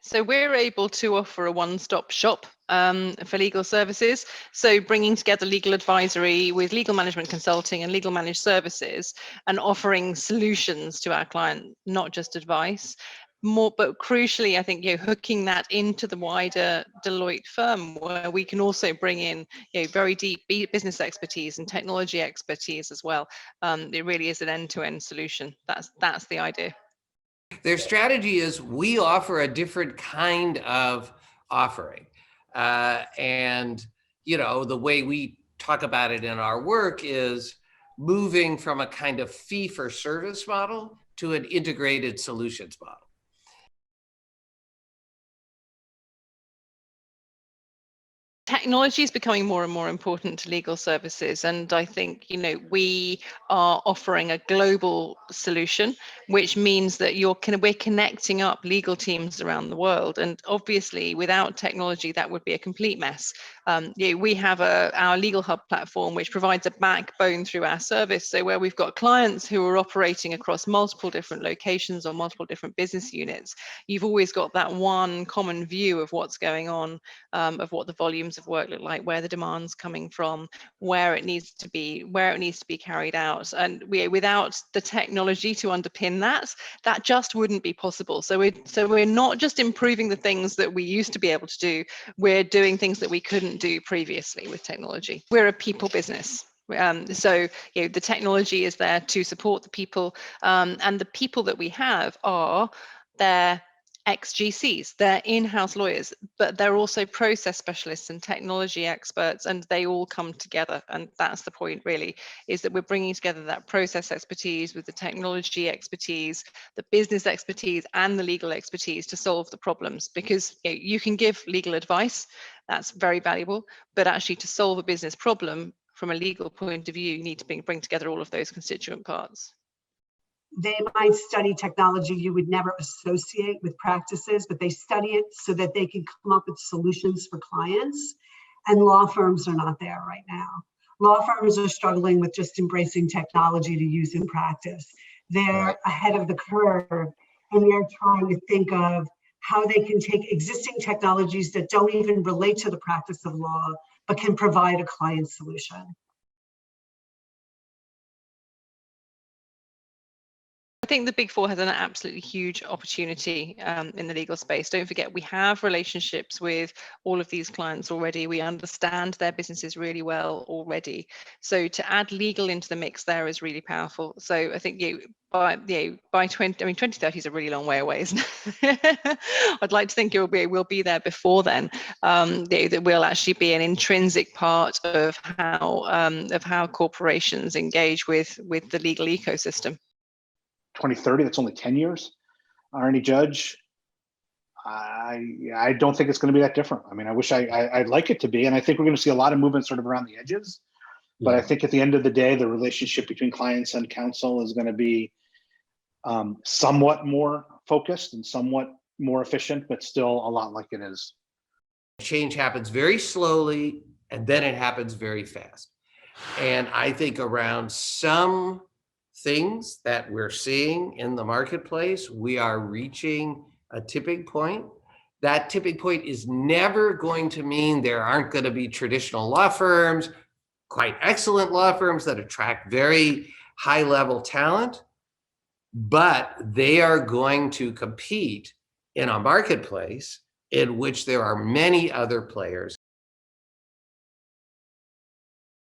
So we're able to offer a one-stop shop for legal services. So bringing together legal advisory with legal management consulting and legal managed services and offering solutions to our client, not just advice. More, but crucially, I think hooking that into the wider Deloitte firm, where we can also bring in very deep business expertise and technology expertise as well. It really is an end-to-end solution. That's the idea. Their strategy is we offer a different kind of offering. And, the way we talk about it in our work is moving from a kind of fee for service model to an integrated solutions model. Technology is becoming more and more important to legal services, and I think we are offering a global solution, which means that we're connecting up legal teams around the world. And obviously, without technology, that would be a complete mess. We have our Legal Hub platform, which provides a backbone through our service. So where we've got clients who are operating across multiple different locations or multiple different business units, you've always got that one common view of what's going on, of what the volumes of work look like, where the demand's coming from, where it needs to be carried out. And without the technology to underpin that just wouldn't be possible. So we're not just improving the things that we used to be able to do, we're doing things that we couldn't do previously with technology. We're a people business. So the technology is there to support the people, and the people that we have are their ex-GCs, they're in-house lawyers, but they're also process specialists and technology experts, and they all come together. And that's the point, really, is that we're bringing together that process expertise with the technology expertise, the business expertise, and the legal expertise to solve the problems. Because you can give legal advice, that's very valuable, but actually to solve a business problem from a legal point of view, you need to bring together all of those constituent parts. They might study technology you would never associate with practices, but they study it so that they can come up with solutions for clients. And law firms are not there right now. Law firms are struggling with just embracing technology to use in practice. They're ahead of the curve, and they're trying to think of how they can take existing technologies that don't even relate to the practice of law, but can provide a client solution. I think the Big Four has an absolutely huge opportunity in the legal space. Don't forget, we have relationships with all of these clients already. We understand their businesses really well already. So to add legal into the mix there is really powerful. So I think by 2030 is a really long way away, isn't it? I'd like to think we'll be there before then. That will actually be an intrinsic part of how corporations engage with the legal ecosystem. 2030, that's only 10 years. Arnie Judge, I don't think it's going to be that different. I mean, I wish I'd like it to be, and I think we're going to see a lot of movement sort of around the edges. But I think at the end of the day, the relationship between clients and counsel is going to be somewhat more focused and somewhat more efficient, but still a lot like it is. Change happens very slowly, and then it happens very fast. And I think around some things that we're seeing in the marketplace, we are reaching a tipping point. That tipping point is never going to mean there aren't going to be traditional law firms, quite excellent law firms that attract very high-level talent, but they are going to compete in a marketplace in which there are many other players